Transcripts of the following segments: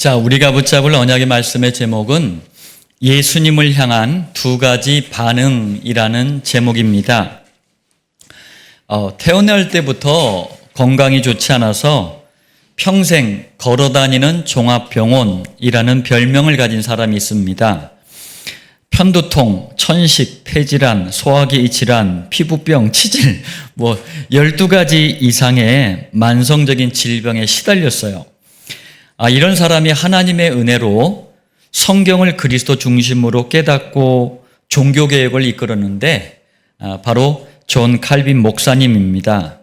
자, 우리가 붙잡을 언약의 말씀의 제목은 예수님을 향한 두 가지 반응이라는 제목입니다. 태어날 때부터 건강이 좋지 않아서 평생 걸어다니는 종합병원이라는 별명을 가진 사람이 있습니다. 편두통, 천식, 폐질환, 소화기 질환, 피부병, 치질 12가지 이상의 만성적인 질병에 시달렸어요. 이런 사람이 하나님의 은혜로 성경을 그리스도 중심으로 깨닫고 종교개혁을 이끌었는데 바로 존 칼빈 목사님입니다.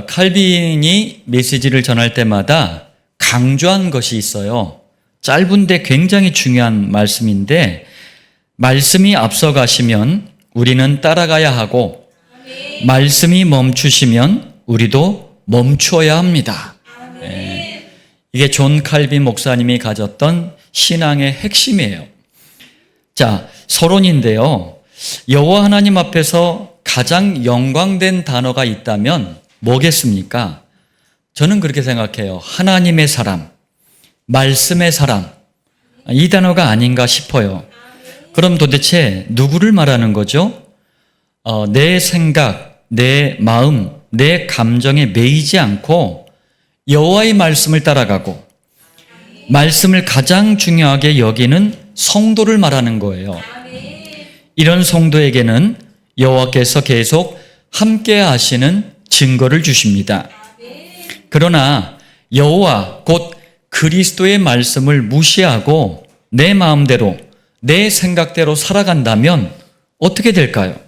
칼빈이 메시지를 전할 때마다 강조한 것이 있어요. 짧은데 굉장히 중요한 말씀인데, 말씀이 앞서가시면 우리는 따라가야 하고 말씀이 멈추시면 우리도 멈추어야 합니다. 이게 존 칼빈 목사님이 가졌던 신앙의 핵심이에요. 자, 서론인데요. 여호와 하나님 앞에서 가장 영광된 단어가 있다면 뭐겠습니까? 저는 그렇게 생각해요. 하나님의 사람, 말씀의 사람, 이 단어가 아닌가 싶어요. 그럼 도대체 누구를 말하는 거죠? 내 생각, 내 마음, 내 감정에 매이지 않고 여호와의 말씀을 따라가고 말씀을 가장 중요하게 여기는 성도를 말하는 거예요. 이런 성도에게는 여호와께서 계속 함께 하시는 증거를 주십니다. 그러나 여호와 곧 그리스도의 말씀을 무시하고 내 마음대로 내 생각대로 살아간다면 어떻게 될까요?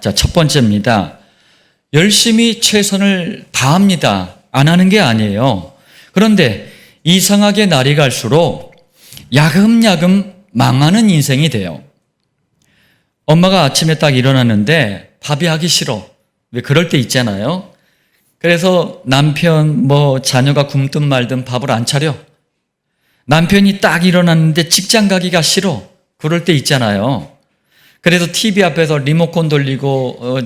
자, 첫 번째입니다. 열심히 최선을 다합니다. 안 하는 게 아니에요. 그런데 이상하게 날이 갈수록 야금야금 망하는 인생이 돼요. 엄마가 아침에 딱 일어났는데 밥이 하기 싫어. 왜 그럴 때 있잖아요. 그래서 남편 자녀가 굶든 말든 밥을 안 차려. 남편이 딱 일어났는데 직장 가기가 싫어. 그럴 때 있잖아요. 그래서 TV 앞에서 리모컨 돌리고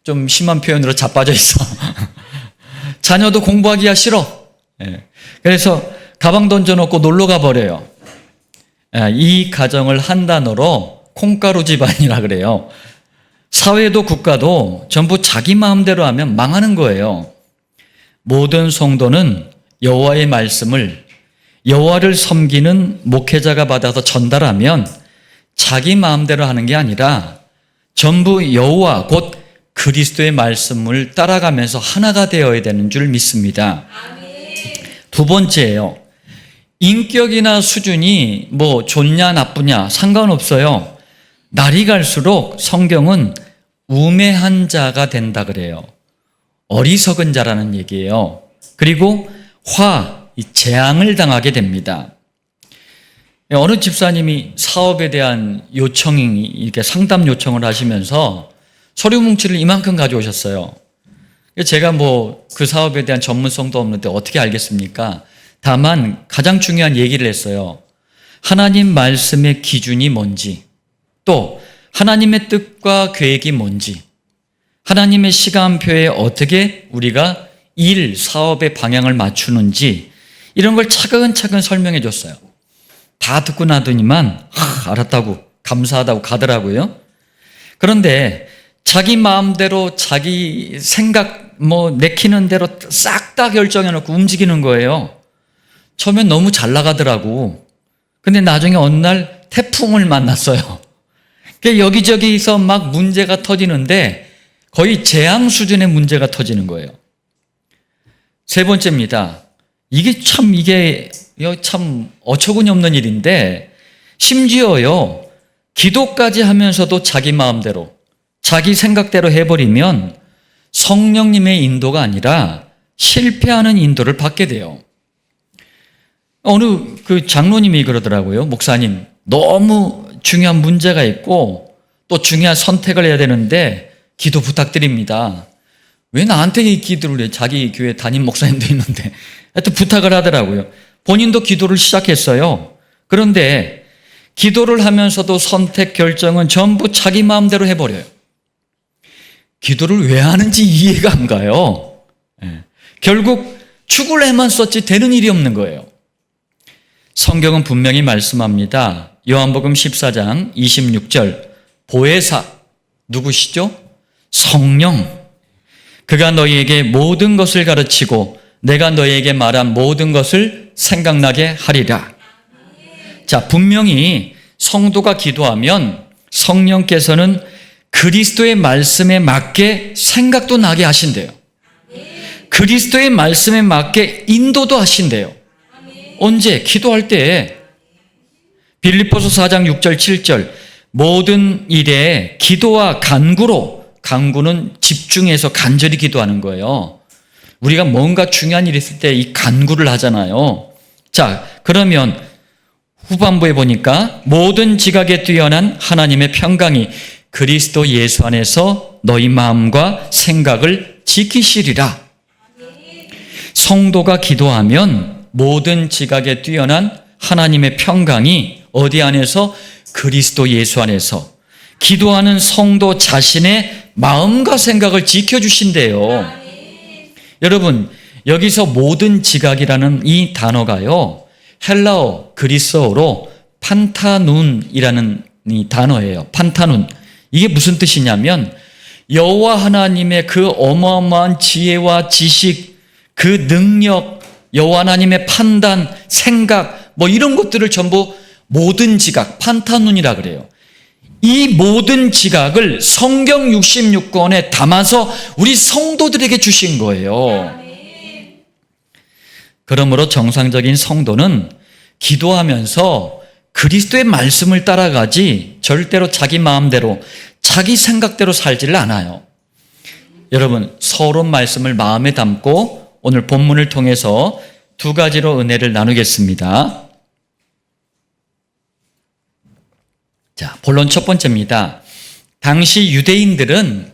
좀 심한 표현으로 자빠져 있어. 자녀도 공부하기가 싫어. 그래서 가방 던져놓고 놀러 가버려요. 이 가정을 한 단어로 콩가루 집안이라 그래요. 사회도 국가도 전부 자기 마음대로 하면 망하는 거예요. 모든 성도는 여호와의 말씀을 여호와를 섬기는 목회자가 받아서 전달하면 자기 마음대로 하는 게 아니라 전부 여호와 곧 그리스도의 말씀을 따라가면서 하나가 되어야 되는 줄 믿습니다. 두 번째예요. 인격이나 수준이 좋냐 나쁘냐 상관없어요. 날이 갈수록 성경은 우매한 자가 된다 그래요. 어리석은 자라는 얘기예요. 그리고 재앙을 당하게 됩니다. 어느 집사님이 사업에 대한 요청이 이렇게 상담 요청을 하시면서 서류 뭉치를 이만큼 가져오셨어요. 제가 그 사업에 대한 전문성도 없는데 어떻게 알겠습니까? 다만 가장 중요한 얘기를 했어요. 하나님 말씀의 기준이 뭔지, 또 하나님의 뜻과 계획이 뭔지, 하나님의 시간표에 어떻게 우리가 사업의 방향을 맞추는지 이런 걸 차근차근 설명해 줬어요. 다 듣고 나더니만 알았다고 감사하다고 가더라고요. 그런데 자기 마음대로 자기 생각 내키는 대로 싹 다 결정해놓고 움직이는 거예요. 처음엔 너무 잘 나가더라고. 근데 나중에 어느 날 태풍을 만났어요. 여기저기서 막 문제가 터지는데 거의 재앙 수준의 문제가 터지는 거예요. 세 번째입니다. 이게 참 어처구니 없는 일인데, 심지어요, 기도까지 하면서도 자기 마음대로 자기 생각대로 해버리면 성령님의 인도가 아니라 실패하는 인도를 받게 돼요. 어느 장로님이 그러더라고요. 목사님, 너무 중요한 문제가 있고 또 중요한 선택을 해야 되는데 기도 부탁드립니다. 왜 나한테 이 기도를 해? 자기 교회 담임 목사님도 있는데. 하여튼 부탁을 하더라고요. 본인도 기도를 시작했어요. 그런데 기도를 하면서도 선택 결정은 전부 자기 마음대로 해버려요. 기도를 왜 하는지 이해가 안 가요. 결국 죽을래만 썼지 되는 일이 없는 거예요. 성경은 분명히 말씀합니다. 요한복음 14장 26절, 보혜사 누구시죠? 성령. 그가 너희에게 모든 것을 가르치고 내가 너희에게 말한 모든 것을 생각나게 하리라. 자, 분명히 성도가 기도하면 성령께서는 그리스도의 말씀에 맞게 생각도 나게 하신대요. 그리스도의 말씀에 맞게 인도도 하신대요. 언제? 기도할 때. 빌립보서 4장 6절 7절, 모든 일에 기도와 간구로, 간구는 집중해서 간절히 기도하는 거예요. 우리가 뭔가 중요한 일이 있을 때 이 간구를 하잖아요. 자, 그러면 후반부에 보니까 모든 지각에 뛰어난 하나님의 평강이 그리스도 예수 안에서 너희 마음과 생각을 지키시리라. 성도가 기도하면 모든 지각에 뛰어난 하나님의 평강이 어디 안에서? 그리스도 예수 안에서 기도하는 성도 자신의 마음과 생각을 지켜주신대요. 여러분, 여기서 모든 지각이라는 이 단어가요, 헬라어, 그리스어로 판타눈이라는 이 단어예요. 판타눈. 이게 무슨 뜻이냐면 여호와 하나님의 그 어마어마한 지혜와 지식, 그 능력, 여호와 하나님의 판단, 생각, 뭐 이런 것들을 전부 모든 지각, 판타눈이라 그래요. 이 모든 지각을 성경 66권에 담아서 우리 성도들에게 주신 거예요. 그러므로 정상적인 성도는 기도하면서 그리스도의 말씀을 따라가지 절대로 자기 마음대로, 자기 생각대로 살지를 않아요. 여러분, 서론 말씀을 마음에 담고 오늘 본문을 통해서 두 가지로 은혜를 나누겠습니다. 자, 본론 첫 번째입니다. 당시 유대인들은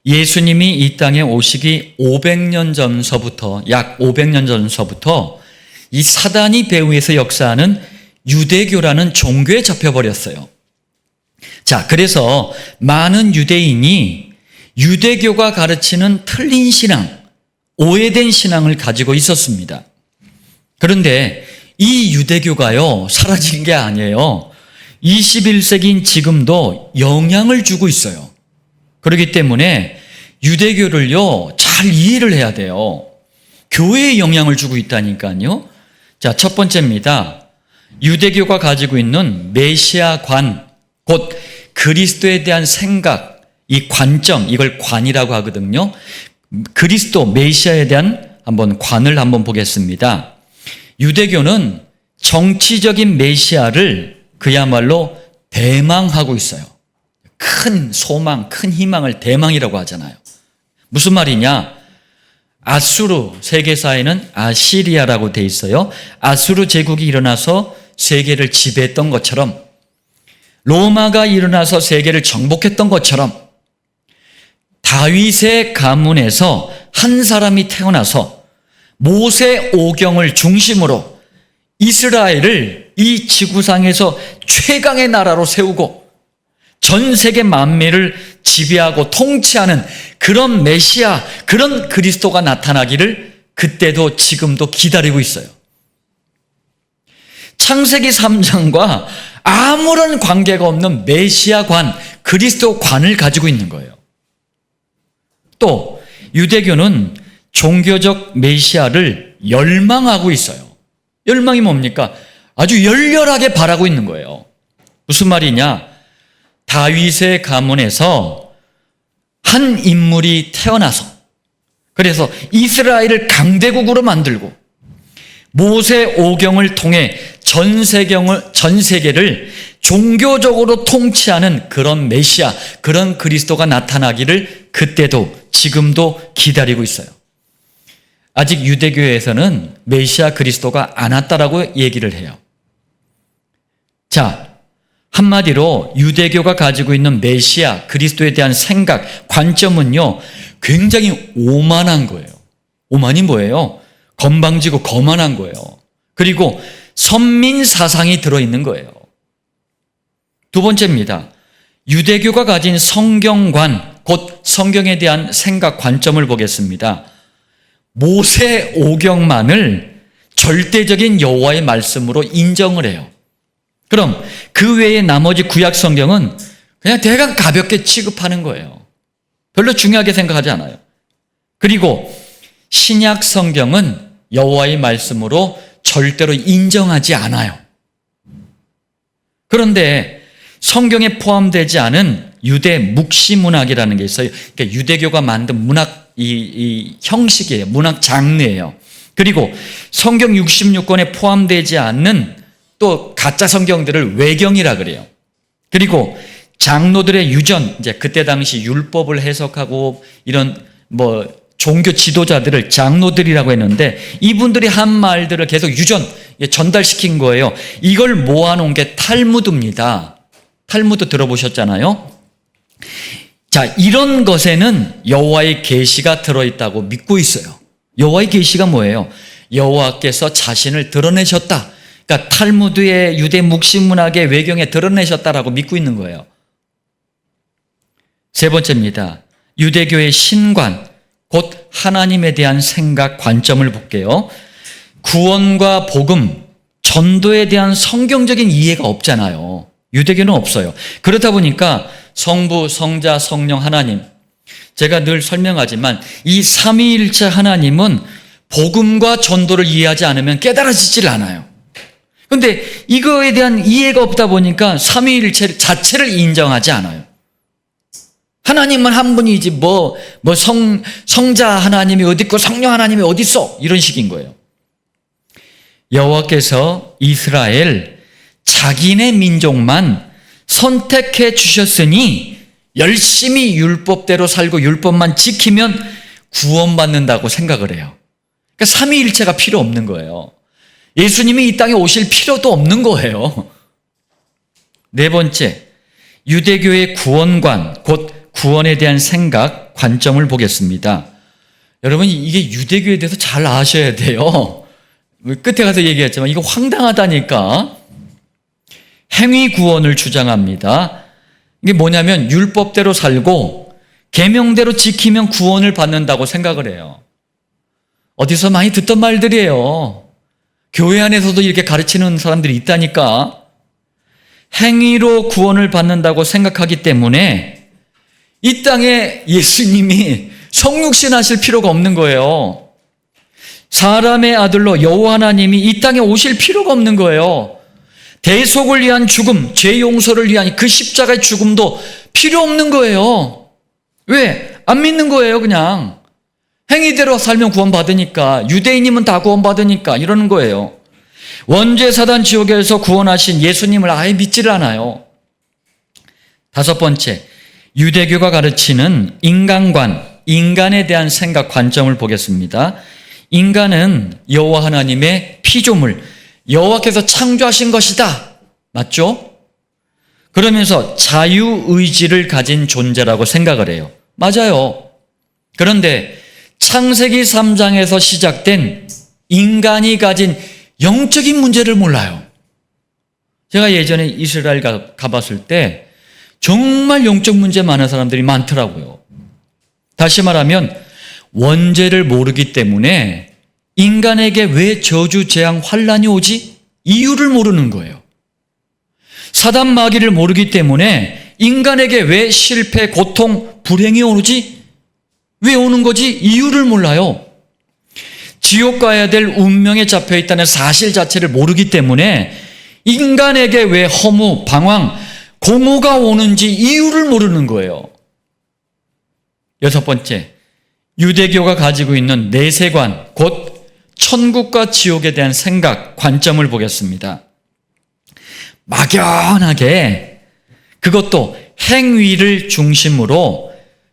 예수님이 이 땅에 오시기 500년 전서부터, 약 500년 전서부터 이 사단이 배후에서 역사하는 유대교라는 종교에 잡혀버렸어요. 자, 그래서 많은 유대인이 유대교가 가르치는 틀린 신앙, 오해된 신앙을 가지고 있었습니다. 그런데 이 유대교가요, 사라진 게 아니에요. 21세기인 지금도 영향을 주고 있어요. 그렇기 때문에 유대교를요, 잘 이해를 해야 돼요. 교회에 영향을 주고 있다니까요. 자, 첫 번째입니다. 유대교가 가지고 있는 메시아관, 곧 그리스도에 대한 생각, 이 관점, 이걸 관이라고 하거든요. 그리스도, 메시아에 대한 관을 한번 보겠습니다. 유대교는 정치적인 메시아를 그야말로 대망하고 있어요. 큰 소망, 큰 희망을 대망이라고 하잖아요. 무슨 말이냐? 아수르, 세계사에는 아시리아라고 돼 있어요. 아수르 제국이 일어나서 세계를 지배했던 것처럼, 로마가 일어나서 세계를 정복했던 것처럼, 다윗의 가문에서 한 사람이 태어나서 모세 오경을 중심으로 이스라엘을 이 지구상에서 최강의 나라로 세우고 전 세계 만민을 지배하고 통치하는 그런 메시아, 그런 그리스도가 나타나기를 그때도 지금도 기다리고 있어요. 창세기 3장과 아무런 관계가 없는 메시아관, 그리스도관을 가지고 있는 거예요. 또 유대교는 종교적 메시아를 열망하고 있어요. 열망이 뭡니까? 아주 열렬하게 바라고 있는 거예요. 무슨 말이냐? 다윗의 가문에서 한 인물이 태어나서, 그래서 이스라엘을 강대국으로 만들고 모세 오경을 통해 전 세계를 종교적으로 통치하는 그런 메시아, 그런 그리스도가 나타나기를 그때도 지금도 기다리고 있어요. 아직 유대교에서는 메시아 그리스도가 안 왔다라고 얘기를 해요. 자, 한마디로 유대교가 가지고 있는 메시아 그리스도에 대한 생각, 관점은요, 굉장히 오만한 거예요. 오만이 뭐예요? 건방지고 거만한 거예요. 그리고 선민 사상이 들어있는 거예요. 두 번째입니다. 유대교가 가진 성경관, 곧 성경에 대한 생각, 관점을 보겠습니다. 모세 오경만을 절대적인 여호와의 말씀으로 인정을 해요. 그럼 그 외에 나머지 구약 성경은 그냥 대강 가볍게 취급하는 거예요. 별로 중요하게 생각하지 않아요. 그리고 신약 성경은 여호와의 말씀으로 절대로 인정하지 않아요. 그런데 성경에 포함되지 않은 유대 묵시 문학이라는 게 있어요. 그러니까 유대교가 만든 문학 이 형식이에요. 문학 장르예요. 그리고 성경 66권에 포함되지 않는 또 가짜 성경들을 외경이라 그래요. 그리고 장로들의 유전, 이제 그때 당시 율법을 해석하고 이런 종교 지도자들을 장로들이라고 했는데 이분들이 한 말들을 계속 전달시킨 거예요. 이걸 모아놓은 게 탈무드입니다. 탈무드 들어보셨잖아요. 자, 이런 것에는 여호와의 계시가 들어있다고 믿고 있어요. 여호와의 계시가 뭐예요? 여호와께서 자신을 드러내셨다. 그러니까 탈무드의 유대 묵시문학의 외경에 드러내셨다라고 믿고 있는 거예요. 세 번째입니다. 유대교의 신관, 곧 하나님에 대한 생각, 관점을 볼게요. 구원과 복음, 전도에 대한 성경적인 이해가 없잖아요. 유대교는 없어요. 그렇다 보니까 성부, 성자, 성령 하나님, 제가 늘 설명하지만 이 삼위일체 하나님은 복음과 전도를 이해하지 않으면 깨달아지질 않아요. 그런데 이거에 대한 이해가 없다 보니까 삼위일체 자체를 인정하지 않아요. 하나님은 한 분이지 성자 하나님이 어디 있고 성령 하나님이 어디 있어? 이런 식인 거예요. 여호와께서 이스라엘 자기네 민족만 선택해 주셨으니 열심히 율법대로 살고 율법만 지키면 구원받는다고 생각을 해요. 그러니까 삼위일체가 필요 없는 거예요. 예수님이 이 땅에 오실 필요도 없는 거예요. 네 번째, 유대교의 구원관, 곧 구원에 대한 생각, 관점을 보겠습니다. 여러분, 이게 유대교에 대해서 잘 아셔야 돼요. 끝에 가서 얘기했지만 이거 황당하다니까. 행위 구원을 주장합니다. 이게 뭐냐면 율법대로 살고 계명대로 지키면 구원을 받는다고 생각을 해요. 어디서 많이 듣던 말들이에요. 교회 안에서도 이렇게 가르치는 사람들이 있다니까. 행위로 구원을 받는다고 생각하기 때문에 이 땅에 예수님이 성육신 하실 필요가 없는 거예요. 사람의 아들로 여호와 하나님이 이 땅에 오실 필요가 없는 거예요. 대속을 위한 죽음, 죄 용서를 위한 그 십자가의 죽음도 필요 없는 거예요. 왜? 안 믿는 거예요, 그냥. 행위대로 살면 구원받으니까, 유대인이면 다 구원받으니까 이러는 거예요. 원죄 사단 지옥에서 구원하신 예수님을 아예 믿지를 않아요. 다섯 번째, 유대교가 가르치는 인간관, 인간에 대한 생각, 관점을 보겠습니다. 인간은 여호와 하나님의 피조물, 여호와께서 창조하신 것이다. 맞죠? 그러면서 자유의지를 가진 존재라고 생각을 해요. 맞아요. 그런데 창세기 3장에서 시작된 인간이 가진 영적인 문제를 몰라요. 제가 예전에 이스라엘 가봤을 때 정말 영적 문제 많은 사람들이 많더라고요. 다시 말하면 원죄를 모르기 때문에 인간에게 왜 저주, 재앙, 환란이 오지? 이유를 모르는 거예요. 사단 마귀를 모르기 때문에 인간에게 왜 실패, 고통, 불행이 오지? 왜 오는 거지? 이유를 몰라요. 지옥 가야 될 운명에 잡혀 있다는 사실 자체를 모르기 때문에 인간에게 왜 허무, 방황, 공허가 오는지 이유를 모르는 거예요. 여섯 번째, 유대교가 가지고 있는 내세관, 곧 천국과 지옥에 대한 생각, 관점을 보겠습니다. 막연하게 그것도 행위를 중심으로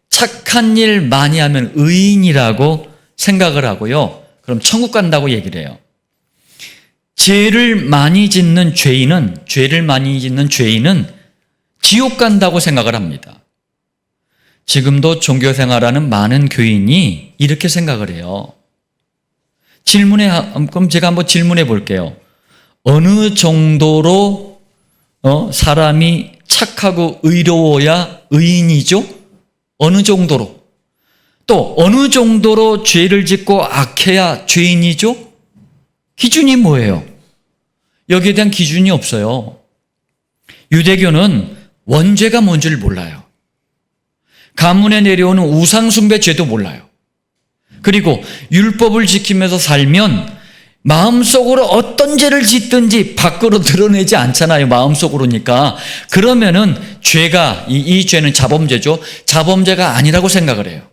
착한 일 많이 하면 의인이라고 생각을 하고요. 그럼 천국 간다고 얘기를 해요. 죄를 많이 짓는 죄인은 지옥 간다고 생각을 합니다. 지금도 종교생활하는 많은 교인이 이렇게 생각을 해요. 그럼 제가 한번 질문해 볼게요. 어느 정도로 사람이 착하고 의로워야 의인이죠? 어느 정도로? 또 어느 정도로 죄를 짓고 악해야 죄인이죠? 기준이 뭐예요? 여기에 대한 기준이 없어요. 유대교는 원죄가 뭔지를 몰라요. 가문에 내려오는 우상숭배 죄도 몰라요. 그리고 율법을 지키면서 살면 마음속으로 어떤 죄를 짓든지 밖으로 드러내지 않잖아요. 마음속으로니까. 그러면은 죄가, 이 죄는 자범죄죠. 자범죄가 아니라고 생각을 해요.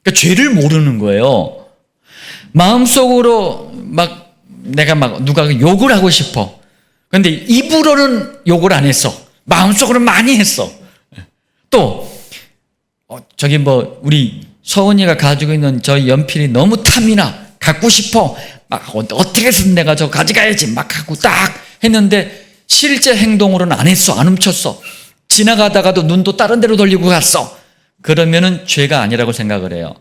그러니까 죄를 모르는 거예요. 마음속으로 내가 누가 욕을 하고 싶어. 그런데 입으로는 욕을 안 했어. 마음속으로 많이 했어. 또 우리 서은이가 가지고 있는 저 연필이 너무 탐이나 갖고 싶어. 어떻게 해서 내가 저거 가져가야지 막 하고 딱 했는데 실제 행동으로는 안 했어. 안 훔쳤어. 지나가다가도 눈도 다른 데로 돌리고 갔어. 그러면은 죄가 아니라고 생각을 해요.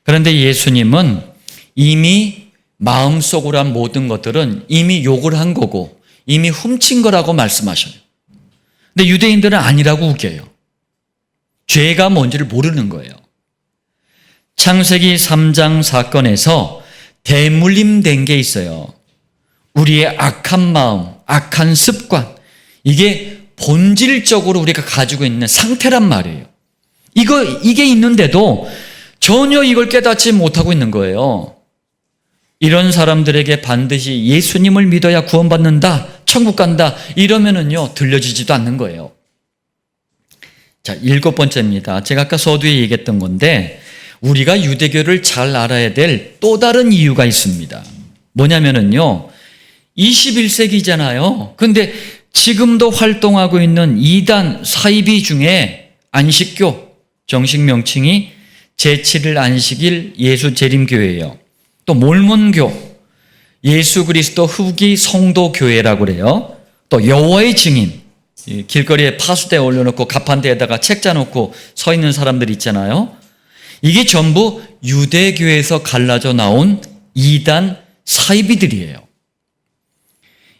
그런데 예수님은 이미 마음속으로 한 모든 것들은 이미 욕을 한 거고 이미 훔친 거라고 말씀하셔요. 근데 유대인들은 아니라고 우겨요. 죄가 뭔지를 모르는 거예요. 창세기 3장 사건에서 대물림된 게 있어요. 우리의 악한 마음, 악한 습관, 이게 본질적으로 우리가 가지고 있는 상태란 말이에요. 이게 있는데도 전혀 이걸 깨닫지 못하고 있는 거예요. 이런 사람들에게 반드시 예수님을 믿어야 구원받는다, 천국 간다, 이러면은요, 들려지지도 않는 거예요. 자, 7번째입니다. 제가 아까 서두에 얘기했던 건데, 우리가 유대교를 잘 알아야 될 또 다른 이유가 있습니다. 뭐냐면은요, 21세기잖아요. 근데 지금도 활동하고 있는 이단 사이비 중에 안식교, 정식 명칭이 제7일 안식일 예수재림교회예요. 또 몰몬교, 예수 그리스도 후기 성도교회라고 그래요. 또 여호와의 증인, 길거리에 파수대 올려놓고 가판대에다가 책자 놓고 서 있는 사람들 있잖아요. 이게 전부 유대교에서 갈라져 나온 이단 사이비들이에요.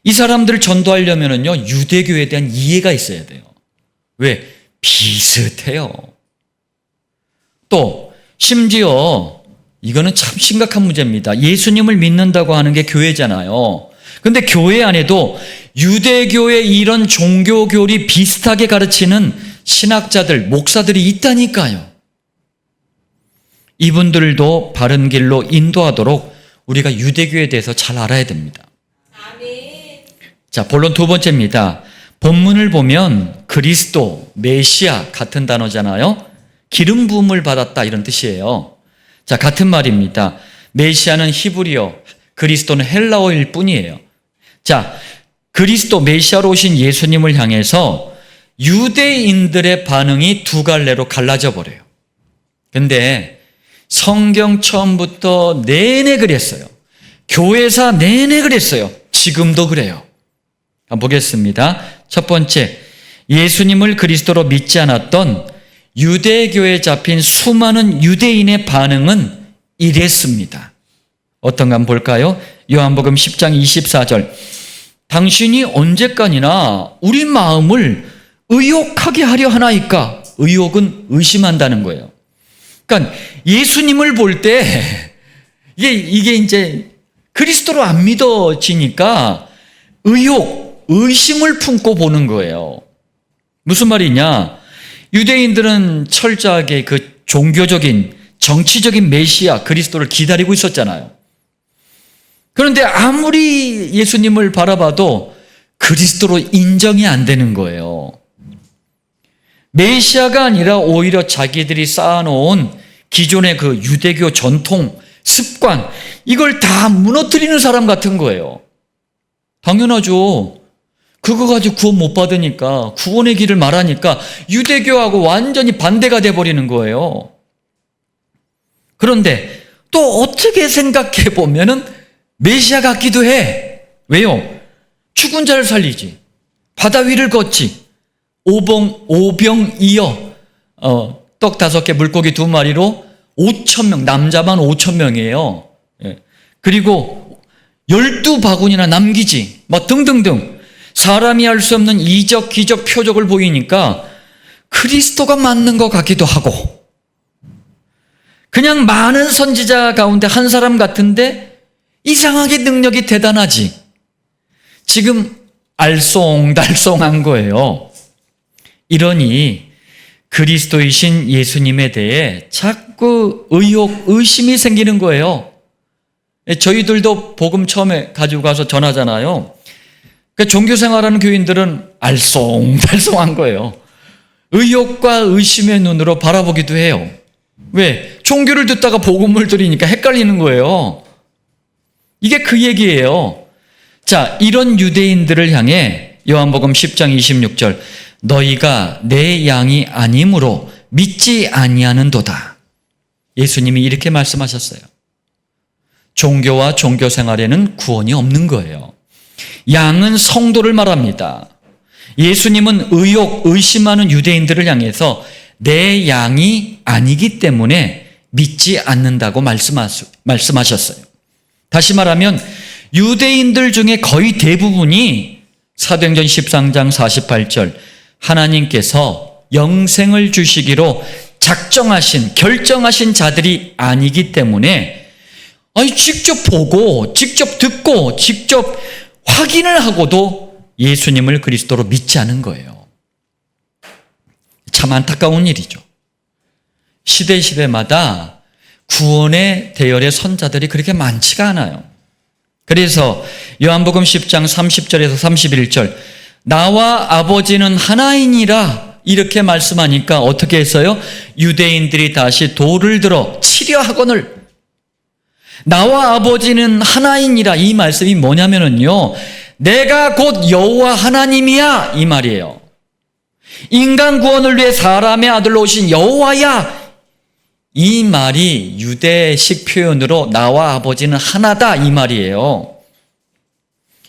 이 사람들을 전도하려면요, 유대교에 대한 이해가 있어야 돼요. 왜? 비슷해요. 또 심지어 이거는 참 심각한 문제입니다. 예수님을 믿는다고 하는 게 교회잖아요. 근데 교회 안에도 유대교의 이런 종교교리 비슷하게 가르치는 신학자들, 목사들이 있다니까요. 이분들도 바른 길로 인도하도록 우리가 유대교에 대해서 잘 알아야 됩니다. 자, 본론 2번째입니다. 본문을 보면 그리스도, 메시아 같은 단어잖아요. 기름 부음을 받았다 이런 뜻이에요. 자, 같은 말입니다. 메시아는 히브리어, 그리스도는 헬라어일 뿐이에요. 자, 그리스도 메시아로 오신 예수님을 향해서 유대인들의 반응이 두 갈래로 갈라져 버려요. 근데 성경 처음부터 내내 그랬어요. 교회사 내내 그랬어요. 지금도 그래요. 한번 보겠습니다. 첫 번째, 예수님을 그리스도로 믿지 않았던 유대교에 잡힌 수많은 유대인의 반응은 이랬습니다. 어떤가 한번 볼까요? 요한복음 10장 24절. 당신이 언제까지나 우리 마음을 의욕하게 하려 하나이까? 의욕은 의심한다는 거예요. 그러니까 예수님을 볼 때 이게 이제 그리스도로 안 믿어지니까 의심을 품고 보는 거예요. 무슨 말이냐? 유대인들은 철저하게 그 종교적인, 정치적인 메시아 그리스도를 기다리고 있었잖아요. 그런데 아무리 예수님을 바라봐도 그리스도로 인정이 안 되는 거예요. 메시아가 아니라 오히려 자기들이 쌓아놓은 기존의 그 유대교 전통, 습관, 이걸 다 무너뜨리는 사람 같은 거예요. 당연하죠. 그거 가지고 구원 못 받으니까, 구원의 길을 말하니까 유대교하고 완전히 반대가 돼버리는 거예요. 그런데 또 어떻게 생각해 보면은 메시아 같기도 해. 왜요? 죽은 자를 살리지, 바다 위를 걷지, 오병이어 떡 5개 물고기 2마리로 5,000명, 남자만 5,000명이에요. 그리고 12바구니나 남기지, 뭐 등등등 사람이 할 수 없는 이적, 기적, 표적을 보이니까 그리스도가 맞는 것 같기도 하고, 그냥 많은 선지자 가운데 한 사람 같은데 이상하게 능력이 대단하지. 지금 알쏭달쏭한 거예요. 이러니 그리스도이신 예수님에 대해 자꾸 의혹, 의심이 생기는 거예요. 저희들도 복음 처음에 가지고 가서 전하잖아요. 그러니까 종교생활하는 교인들은 알쏭달쏭한 거예요. 의혹과 의심의 눈으로 바라보기도 해요. 왜? 종교를 듣다가 복음을 들으니까 헷갈리는 거예요. 이게 그 얘기예요. 자, 이런 유대인들을 향해 요한복음 10장 26절 너희가 내 양이 아니므로 믿지 아니하는도다. 예수님이 이렇게 말씀하셨어요. 종교와 종교 생활에는 구원이 없는 거예요. 양은 성도를 말합니다. 예수님은 의혹, 의심하는 유대인들을 향해서 내 양이 아니기 때문에 믿지 않는다고 말씀하셨어요. 다시 말하면 유대인들 중에 거의 대부분이 사도행전 13장 48절 하나님께서 영생을 주시기로 작정하신, 결정하신 자들이 아니기 때문에 직접 보고, 직접 듣고, 직접 확인을 하고도 예수님을 그리스도로 믿지 않은 거예요. 참 안타까운 일이죠. 시대마다 구원의 대열의 선자들이 그렇게 많지가 않아요. 그래서 요한복음 10장 30절에서 31절 나와 아버지는 하나이니라 이렇게 말씀하니까 어떻게 했어요? 유대인들이 다시 돌을 들어 치려 하거늘 나와 아버지는 하나이니라 이 말씀이 뭐냐면요 내가 곧 여호와 하나님이야 이 말이에요. 인간 구원을 위해 사람의 아들로 오신 여호와야 이 말이 유대식 표현으로 나와 아버지는 하나다 이 말이에요.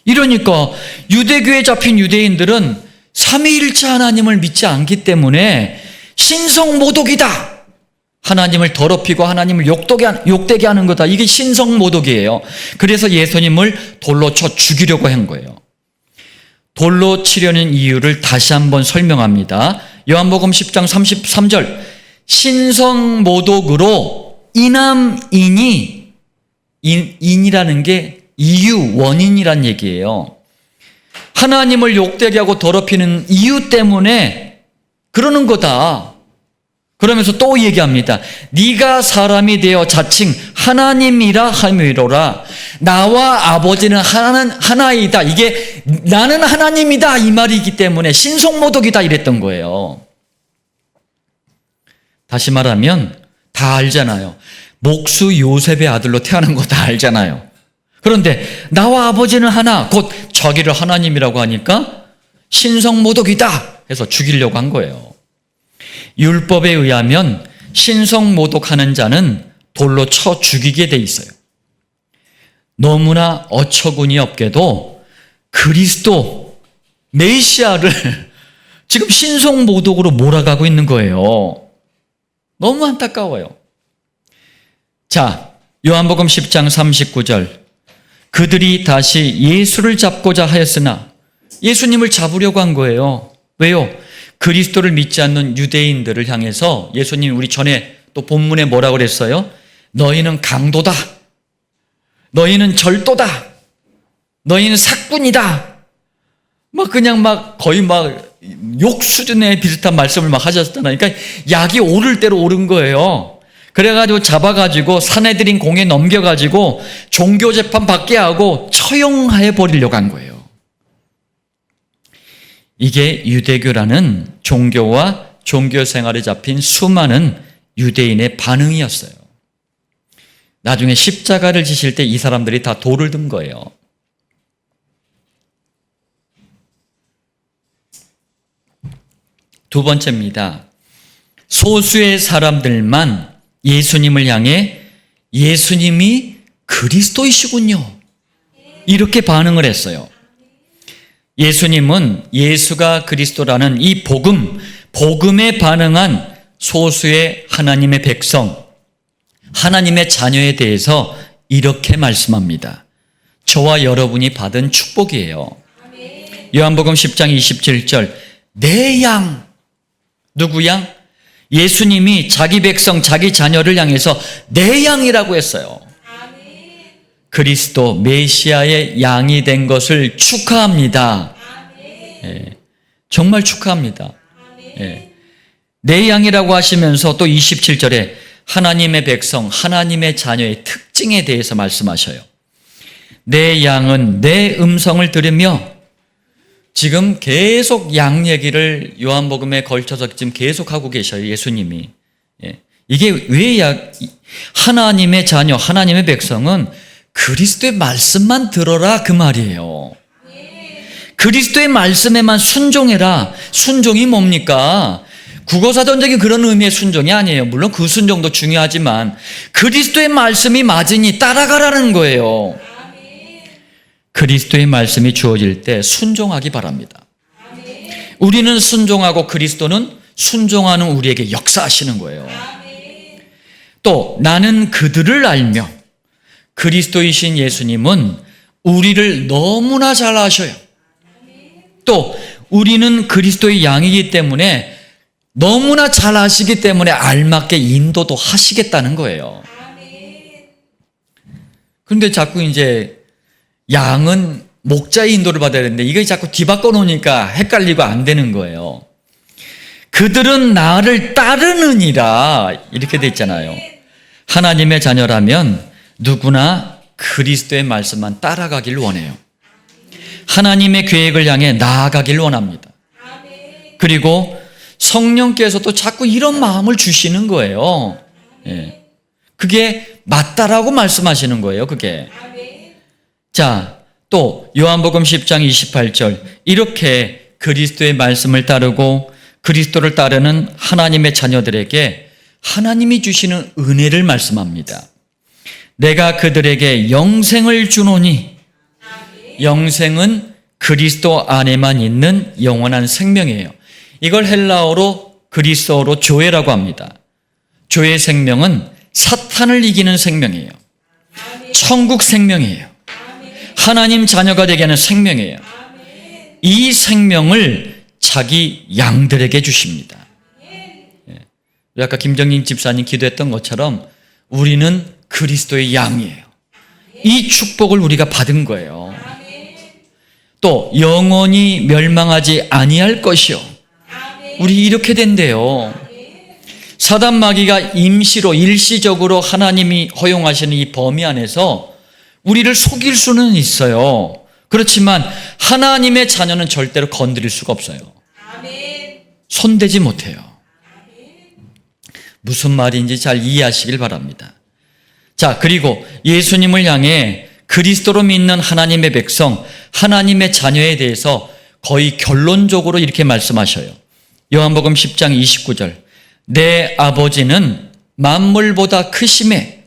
이러니까 유대교에 잡힌 유대인들은 삼위일체 하나님을 믿지 않기 때문에 신성모독이다. 하나님을 더럽히고 하나님을 욕되게 하는 거다. 이게 신성모독이에요. 그래서 예수님을 돌로 쳐 죽이려고 한 거예요. 돌로 치려는 이유를 다시 한번 설명합니다. 요한복음 10장 33절 신성모독으로 인함이니 인이라는 게 이유, 원인이란 얘기예요. 하나님을 욕되게 하고 더럽히는 이유 때문에 그러는 거다. 그러면서 또 얘기합니다. 네가 사람이 되어 자칭 하나님이라 함이로라. 나와 아버지는 하나이다. 이게 나는 하나님이다 이 말이기 때문에 신성모독이다 이랬던 거예요. 다시 말하면 다 알잖아요. 목수 요셉의 아들로 태어난 거 다 알잖아요. 그런데 나와 아버지는 하나, 곧 자기를 하나님이라고 하니까 신성모독이다 해서 죽이려고 한 거예요. 율법에 의하면 신성모독하는 자는 돌로 쳐 죽이게 돼 있어요. 너무나 어처구니 없게도 그리스도 메시아를 지금 신성모독으로 몰아가고 있는 거예요. 너무 안타까워요. 자, 요한복음 10장 39절 그들이 다시 예수를 잡고자 하였으나 예수님을 잡으려고 한 거예요. 왜요? 그리스도를 믿지 않는 유대인들을 향해서 예수님이 우리 전에 또 본문에 뭐라고 그랬어요? 너희는 강도다. 너희는 절도다. 너희는 사꾼이다. 그냥 거의 욕 수준의 비슷한 말씀을 하셨잖아요. 그러니까 약이 오를 대로 오른 거예요. 그래가지고 잡아가지고 사내들인 공에 넘겨가지고 종교재판 받게 하고 처형해 버리려고 한 거예요. 이게 유대교라는 종교와 종교 생활에 잡힌 수많은 유대인의 반응이었어요. 나중에 십자가를 지실 때 이 사람들이 다 돌을 든 거예요. 두 번째입니다. 소수의 사람들만 예수님을 향해 예수님이 그리스도이시군요. 이렇게 반응을 했어요. 예수님은 예수가 그리스도라는 이 복음에 반응한 소수의 하나님의 백성, 하나님의 자녀에 대해서 이렇게 말씀합니다. 저와 여러분이 받은 축복이에요. 요한복음 10장 27절 내 양, 누구 양? 예수님이 자기 백성, 자기 자녀를 향해서 내 양이라고 했어요. 그리스도 메시아의 양이 된 것을 축하합니다. 예, 정말 축하합니다. 예, 내 양이라고 하시면서 또 27절에 하나님의 백성, 하나님의 자녀의 특징에 대해서 말씀하셔요. 내 양은 내 음성을 들으며, 지금 계속 양 얘기를 요한복음에 걸쳐서 지금 계속 하고 계셔요, 예수님이. 예. 이게 왜 하나님의 자녀, 하나님의 백성은 그리스도의 말씀만 들어라 그 말이에요. 그리스도의 말씀에만 순종해라. 순종이 뭡니까? 국어사전적인 그런 의미의 순종이 아니에요. 물론 그 순종도 중요하지만 그리스도의 말씀이 맞으니 따라가라는 거예요. 그리스도의 말씀이 주어질 때 순종하기 바랍니다. 우리는 순종하고 그리스도는 순종하는 우리에게 역사하시는 거예요. 또 나는 그들을 알며, 그리스도이신 예수님은 우리를 너무나 잘 아셔요. 또 우리는 그리스도의 양이기 때문에 너무나 잘 아시기 때문에 알맞게 인도도 하시겠다는 거예요. 그런데 자꾸 이제 양은 목자의 인도를 받아야 되는데 이게 자꾸 뒤바꿔 놓으니까 헷갈리고 안 되는 거예요. 그들은 나를 따르느니라 이렇게 돼 있잖아요. 하나님의 자녀라면 누구나 그리스도의 말씀만 따라가길 원해요. 하나님의 계획을 향해 나아가길 원합니다. 그리고 성령께서도 자꾸 이런 마음을 주시는 거예요. 예. 그게 맞다라고 말씀하시는 거예요, 그게. 자, 또 요한복음 10장 28절, 이렇게 그리스도의 말씀을 따르고 그리스도를 따르는 하나님의 자녀들에게 하나님이 주시는 은혜를 말씀합니다. 내가 그들에게 영생을 주노니, 영생은 그리스도 안에만 있는 영원한 생명이에요. 이걸 헬라어로 그리스어로 조회라고 합니다. 조회 생명은 사탄을 이기는 생명이에요. 천국 생명이에요. 하나님 자녀가 되게 하는 생명이에요. 이 생명을 자기 양들에게 주십니다. 아까 김정인 집사님 기도했던 것처럼 우리는 그리스도의 양이에요. 이 축복을 우리가 받은 거예요. 또 영원히 멸망하지 아니할 것이요. 우리 이렇게 된대요. 사단 마귀가 임시로 일시적으로 하나님이 허용하시는 이 범위 안에서 우리를 속일 수는 있어요. 그렇지만 하나님의 자녀는 절대로 건드릴 수가 없어요. 손대지 못해요. 무슨 말인지 잘 이해하시길 바랍니다. 자, 그리고 예수님을 향해 그리스도로 믿는 하나님의 백성, 하나님의 자녀에 대해서 거의 결론적으로 이렇게 말씀하셔요. 요한복음 10장 29절, 내 아버지는 만물보다 크심에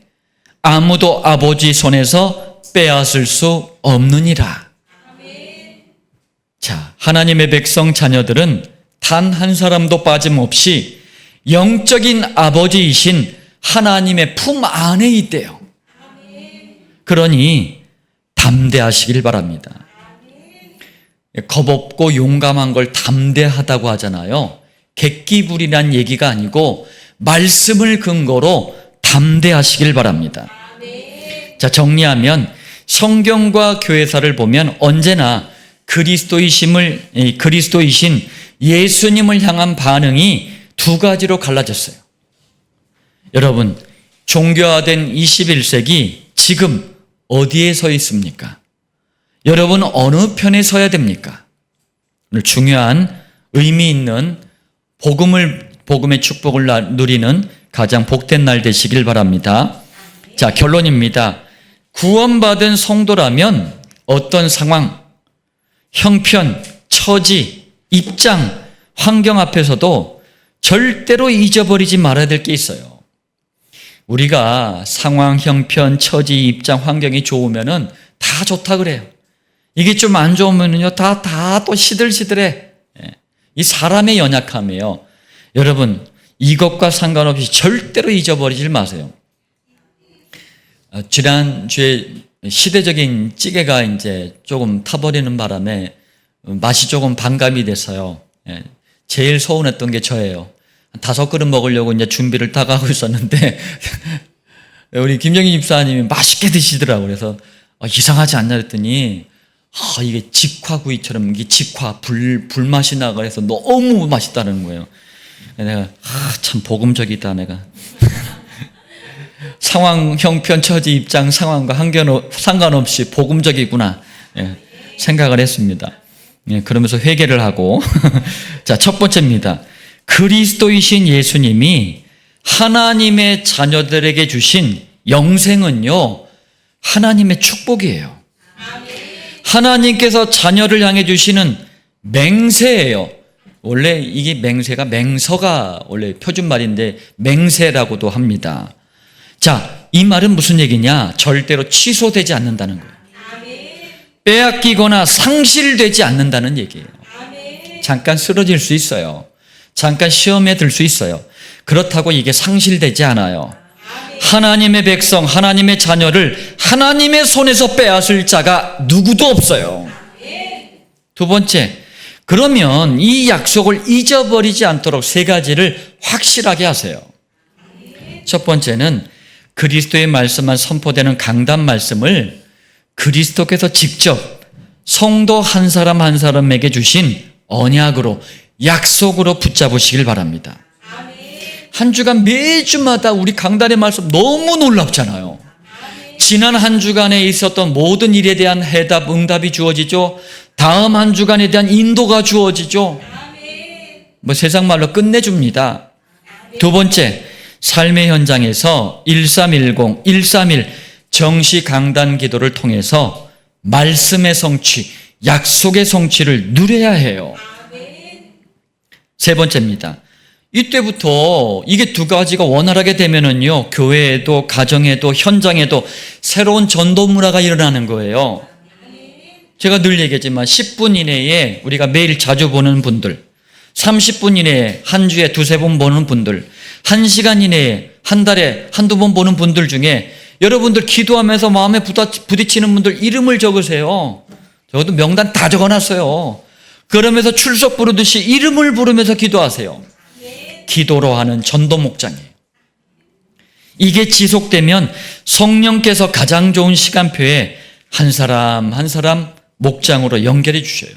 아무도 아버지 손에서 빼앗을 수 없느니라. 자, 하나님의 백성 자녀들은 단 한 사람도 빠짐없이 영적인 아버지이신 하나님의 품 안에 있대요. 그러니 담대하시길 바랍니다. 겁없고 용감한 걸 담대하다고 하잖아요. 객기불이란 얘기가 아니고 말씀을 근거로 담대하시길 바랍니다. 자, 정리하면 성경과 교회사를 보면 언제나 그리스도이신 예수님을 향한 반응이 두 가지로 갈라졌어요. 여러분, 종교화된 21세기 지금 어디에 서 있습니까? 여러분 어느 편에 서야 됩니까? 오늘 중요한 의미 있는 복음의 축복을 누리는 가장 복된 날 되시길 바랍니다. 자, 결론입니다. 구원받은 성도라면 어떤 상황, 형편, 처지, 입장, 환경 앞에서도 절대로 잊어버리지 말아야 될 게 있어요. 우리가 상황, 형편, 처지, 입장, 환경이 좋으면은 다 좋다 그래요. 이게 좀 안 좋으면은요, 다 또 시들시들해. 이 사람의 연약함이에요. 여러분, 이것과 상관없이 절대로 잊어버리지 마세요. 지난주에 시대적인 찌개가 이제 조금 타버리는 바람에 맛이 조금 반감이 됐어요. 제일 서운했던 게 저예요. 5그릇 먹으려고 이제 준비를 다 하고 있었는데 우리 김정희 집사님이 맛있게 드시더라고요. 그래서 이상하지 않냐 했더니 이게 직화구이처럼 이게 불맛이 나가 해서 너무 맛있다는 거예요. 내가 참 복음적이다 내가. 상황, 형편, 처지, 입장, 상황과 상관없이 복음적이구나 생각을 했습니다. 그러면서 회개를 하고 자, 첫 번째입니다. 그리스도이신 예수님이 하나님의 자녀들에게 주신 영생은요, 하나님의 축복이에요. 하나님께서 자녀를 향해 주시는 맹세예요. 원래 이게 맹서가 원래 표준말인데 맹세라고도 합니다. 자, 이 말은 무슨 얘기냐? 절대로 취소되지 않는다는 거예요. 빼앗기거나 상실되지 않는다는 얘기예요. 잠깐 쓰러질 수 있어요. 잠깐 시험에 들 수 있어요. 그렇다고 이게 상실되지 않아요. 하나님의 백성, 하나님의 자녀를 하나님의 손에서 빼앗을 자가 누구도 없어요. 두 번째, 그러면 이 약속을 잊어버리지 않도록 세 가지를 확실하게 하세요. 첫 번째는 그리스도의 말씀만 선포되는 강단 말씀을 그리스도께서 직접 성도 한 사람 한 사람에게 주신 언약으로, 약속으로 붙잡으시길 바랍니다. 한 주간 매주마다 우리 강단의 말씀 너무 놀랍잖아요. 지난 한 주간에 있었던 모든 일에 대한 해답, 응답이 주어지죠. 다음 한 주간에 대한 인도가 주어지죠. 세상 말로 끝내줍니다. 두 번째, 삶의 현장에서 1310, 131 정시 강단 기도를 통해서 말씀의 성취, 약속의 성취를 누려야 해요. 세 번째입니다. 이때부터 이게 두 가지가 원활하게 되면은요, 교회에도, 가정에도, 현장에도 새로운 전도 문화가 일어나는 거예요. 제가 늘 얘기하지만 10분 이내에 우리가 매일 자주 보는 분들, 30분 이내에 한 주에 두세 번 보는 분들, 1시간 이내에 한 달에 한두 번 보는 분들 중에 여러분들 기도하면서 마음에 부딪히는 분들 이름을 적으세요. 저도 명단 다 적어놨어요. 그러면서 출석 부르듯이 이름을 부르면서 기도하세요. 기도로 하는 전도 목장이에요. 이게 지속되면 성령께서 가장 좋은 시간표에 한 사람 한 사람 목장으로 연결해 주셔요.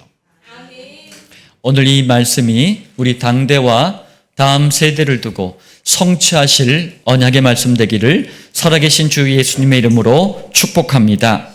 오늘 이 말씀이 우리 당대와 다음 세대를 두고 성취하실 언약의 말씀 되기를 살아계신 주 예수님의 이름으로 축복합니다.